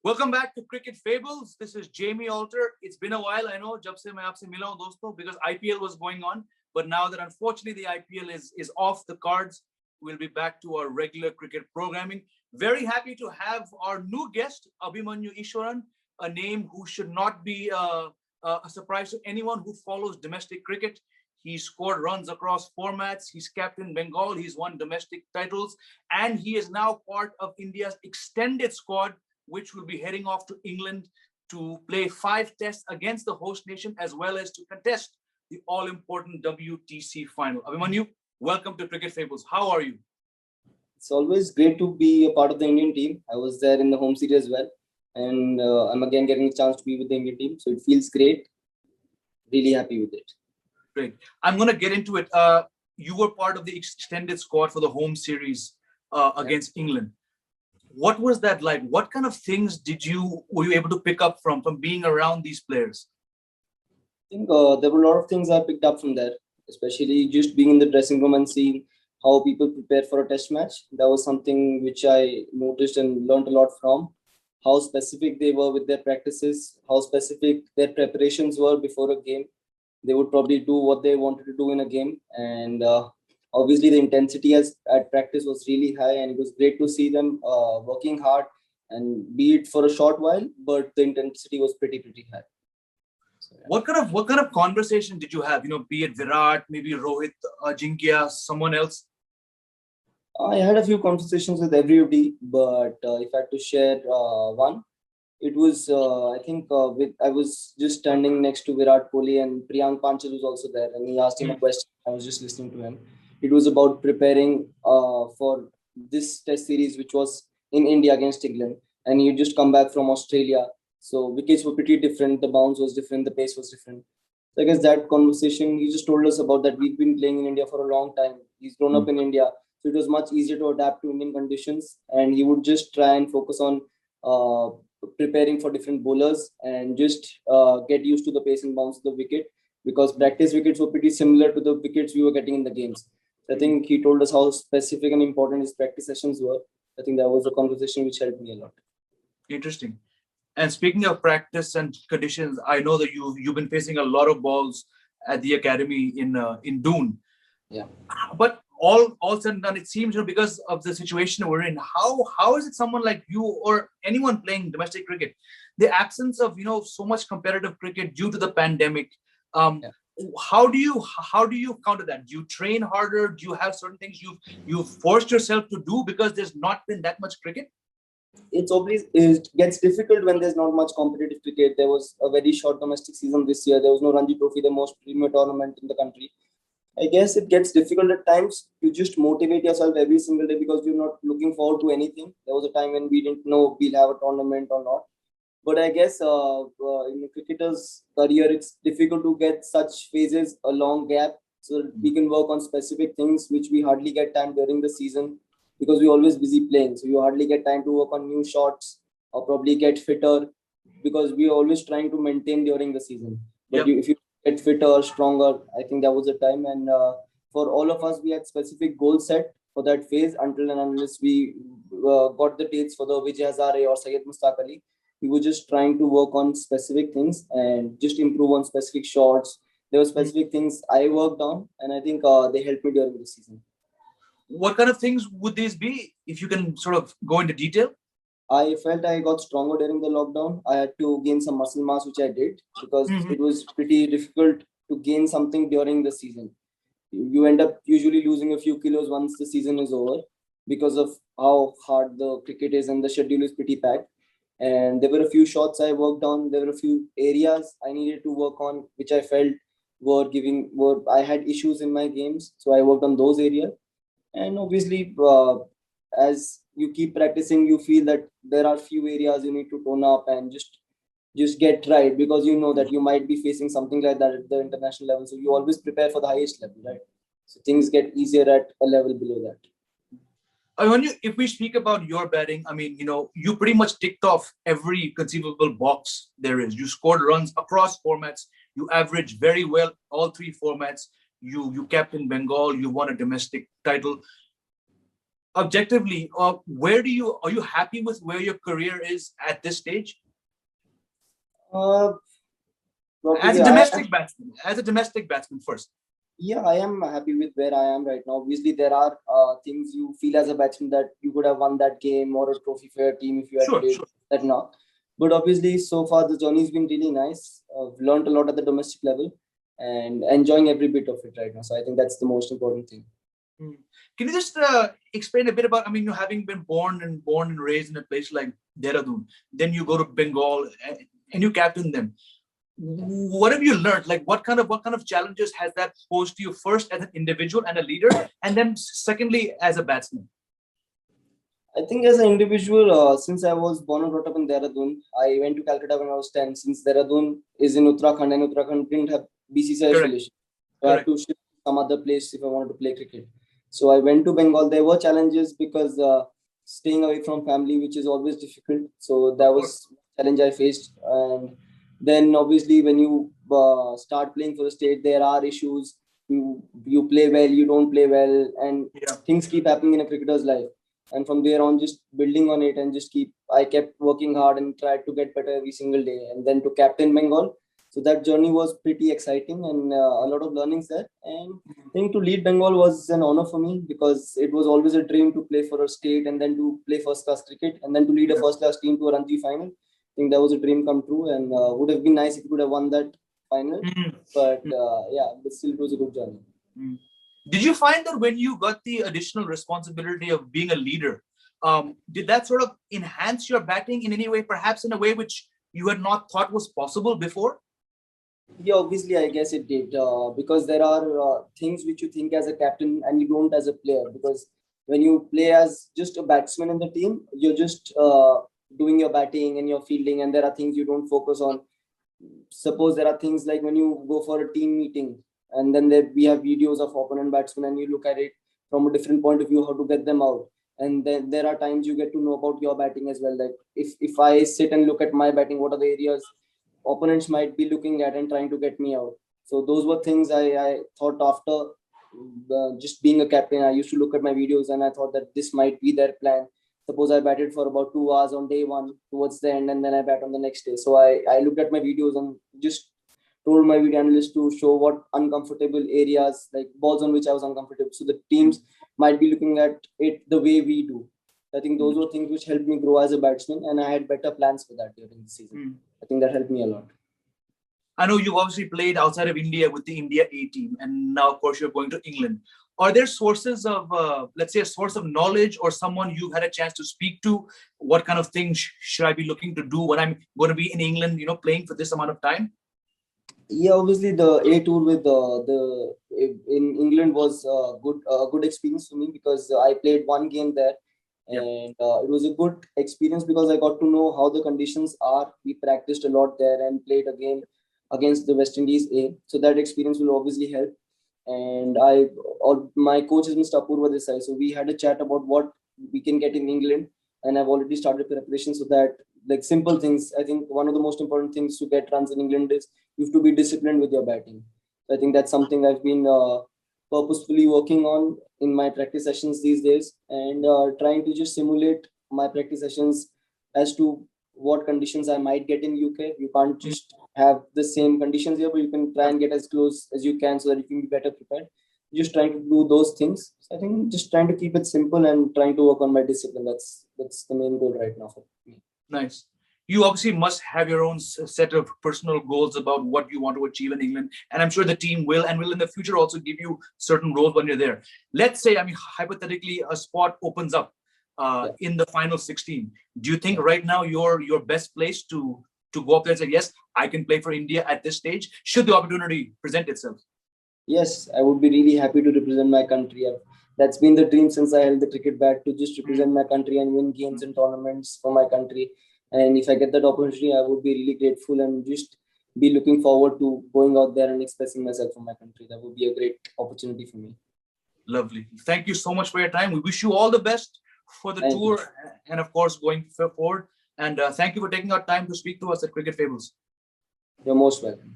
Welcome back to Cricket Fables. This is Jamie Alter. It's been a while, I know, जब से मैं आपसे मिला हूं दोस्तों, because IPL was going on. But now that unfortunately the IPL is off the cards, we'll be back to our regular cricket programming. Very happy to have our new guest, Abhimanyu Easwaran, a name who should not be a surprise to anyone who follows domestic cricket. He's scored runs across formats. He's captained Bengal. He's won domestic titles. And he is now part of India's extended squad, which will be heading off to England to play 5 tests against the host nation, as well as to contest the all-important WTC Final. Abhimanyu, welcome to Cricket Fables. How are you? It's always great to be a part of the Indian team. I was there in the home series as well. And I'm again getting a chance to be with the Indian team. So it feels great. Really happy with it. Great. I'm going to get into it. You were part of the extended squad for the home series against England. What was that like? What kind of things were you able to pick up from being around these players? I think there were a lot of things I picked up from there, especially just being in the dressing room and seeing how people prepare for a test match. That was something which I noticed and learned a lot from. How specific they were with their practices, how specific their preparations were before a game. They would probably do what they wanted to do in a game, and obviously the intensity at practice was really high, and it was great to see them working hard, and be it for a short while, but the intensity was pretty high. So, yeah. What kind of conversation did you have? Be it Virat, maybe Rohit, Ajinkya, someone else? I had a few conversations with everybody, but if I had to share one, it was I think I was just standing next to Virat Kohli, and Priyank Panchal was also there, and he asked him a question. I was just listening to him. It was about preparing for this test series, which was in India against England, and he just come back from Australia. So wickets were pretty different, the bounce was different, the pace was different. So I guess that conversation, he just told us about that we've been playing in India for a long time. He's grown up in India, so it was much easier to adapt to Indian conditions, and he would just try and focus on preparing for different bowlers and just get used to the pace and bounce of the wicket, because practice wickets were pretty similar to the wickets we were getting in the games. I think he told us how specific and important his practice sessions were. I think that was a conversation which helped me a lot. Interesting. And speaking of practice and conditions, I know that you've been facing a lot of balls at the academy in Doon. Yeah. But all said and done, it seems, because of the situation we're in, how is it someone like you or anyone playing domestic cricket, the absence of so much competitive cricket due to the pandemic? How do you counter that? Do you train harder? Do you have certain things you've forced yourself to do because there's not been that much cricket? It gets difficult when there's not much competitive cricket. There was a very short domestic season this year. There was no Ranji Trophy, the most premier tournament in the country. I guess it gets difficult at times. You just motivate yourself every single day because you're not looking forward to anything. There was a time when we didn't know we'll have a tournament or not. But I guess in a cricketer's career, it's difficult to get such phases, a long gap, so that we can work on specific things which we hardly get time during the season, because we're always busy playing. So you hardly get time to work on new shots or probably get fitter, because we're always trying to maintain during the season. But if you get fitter, stronger, I think that was the time. And for all of us, we had specific goals set for that phase until and unless we got the dates for the Vijay Hazare or Syed Mustaq Ali. We were just trying to work on specific things and just improve on specific shots. There were specific things I worked on, and I think they helped me during the season. What kind of things would these be, if you can sort of go into detail? I felt I got stronger during the lockdown. I had to gain some muscle mass, which I did, because it was pretty difficult to gain something during the season. You end up usually losing a few kilos once the season is over, because of how hard the cricket is and the schedule is pretty packed. And there were a few shots I worked on. There were a few areas I needed to work on, which I felt I had issues in my games. So I worked on those areas. And obviously, as you keep practicing, you feel that there are few areas you need to tone up and just get right, because you know that you might be facing something like that at the international level. So you always prepare for the highest level, right? So things get easier at a level below that. If we speak about your batting, I mean, you pretty much ticked off every conceivable box there is. You scored runs across formats. You averaged very well all 3 formats. You captained Bengal. You won a domestic title. objectively, are you happy with where your career is at this stage? Uh, As Probably a I am. domestic batsman first. Yeah, I am happy with where I am right now. Obviously, there are things you feel as a batsman that you could have won that game or a trophy for your team if you had Sure, played sure. that now. But obviously, so far the journey's been really nice. I've learned a lot at the domestic level and enjoying every bit of it right now. So I think that's the most important thing. Hmm. Can you just explain a bit about? I mean, you having been born and raised in a place like Dehradun, then you go to Bengal and you captain them. What have you learned? Like, what kind of challenges has that posed to you first as an individual and a leader, and then secondly as a batsman? I think as an individual, since I was born and brought up in Dehradun, I went to Calcutta when I was 10. Since Dehradun is in Uttarakhand and Uttarakhand didn't have BCCI Correct, affiliation, so I had correct. to shift to some other place if I wanted to play cricket. So I went to Bengal. There were challenges because staying away from family, which is always difficult. So that Of course. was a challenge I faced. And then obviously when you start playing for the state, there are issues. You play well, you don't play well, and Yeah. things keep happening in a cricketer's life. And from there on, just building on it and just I kept working hard and tried to get better every single day. And then to captain Bengal, so that journey was pretty exciting and a lot of learnings there. And I think to lead Bengal was an honor for me because it was always a dream to play for a state and then to play first class cricket and then to lead a Yeah. first class team to a Ranji final. I think that was a dream come true and would have been nice if we could have won that final. Mhm. But yeah, but still it was a good journey. Mm. Did you find that when you got the additional responsibility of being a leader, did that sort of enhance your batting in any way, perhaps in a way which you had not thought was possible before? Yeah, obviously, I guess it did because there are things which you think as a captain and you don't as a player. Because when you play as just a batsman in the team, you're just doing your batting and your fielding, and there are things you don't focus on. Suppose there are things like when you go for a team meeting, and then we have videos of opponent batsmen, and you look at it from a different point of view, how to get them out. And then there are times you get to know about your batting as well. Like if I sit and look at my batting, what are the areas opponents might be looking at and trying to get me out. So those were things I thought after just being a captain. I used to look at my videos and I thought that this might be their plan. Suppose I batted for about 2 hours on day one towards the end, and then I bat on the next day. So I looked at my videos and just told my video analyst to show what uncomfortable areas, like balls on which I was uncomfortable. So the teams might be looking at it the way we do. I think those were things which helped me grow as a batsman, and I had better plans for that during the season. Mm. I think that helped me a lot. I know you've obviously played outside of India with the India A team, and now, of course, you're going to England. Are there sources of, let's say, a source of knowledge or someone you've had a chance to speak to? What kind of things should I be looking to do when I'm going to be in England, playing for this amount of time? Yeah, obviously the A tour with the in England was good experience for me because I played one game there, Yeah. and it was a good experience because I got to know how the conditions are. We practiced a lot there and played a game against the West Indies A, so that experience will obviously help. And my coach is Mr. Apurva Desai, so we had a chat about what we can get in England, and I've already started preparation so that like simple things. I think one of the most important things to get runs in England is you have to be disciplined with your batting. So I think that's something I've been purposefully working on in my practice sessions these days, and trying to just simulate my practice sessions as to what conditions I might get in UK. You can't Mm. just have the same conditions here, but you can try and get as close as you can so that you can be better prepared. Just trying to do those things. So I think just trying to keep it simple and trying to work on my discipline. That's the main goal right now for me. Nice. You obviously must have your own set of personal goals about what you want to achieve in England. And I'm sure the team will and will in the future also give you certain roles when you're there. Let's say, I mean, hypothetically, a spot opens up Yeah. in the final 16. Do you think right now you're best placed to go up there and say, yes, I can play for India at this stage, should the opportunity present itself? Yes, I would be really happy to represent my country. That's been the dream since I held the cricket bat to just represent my country and win games and tournaments for my country. And if I get that opportunity, I would be really grateful and just be looking forward to going out there and expressing myself for my country. That would be a great opportunity for me. Lovely. Thank you so much for your time. We wish you all the best for the Thank you. tour and, of course, going forward. And thank you for taking our time to speak to us at Cricket Fables. You're most welcome.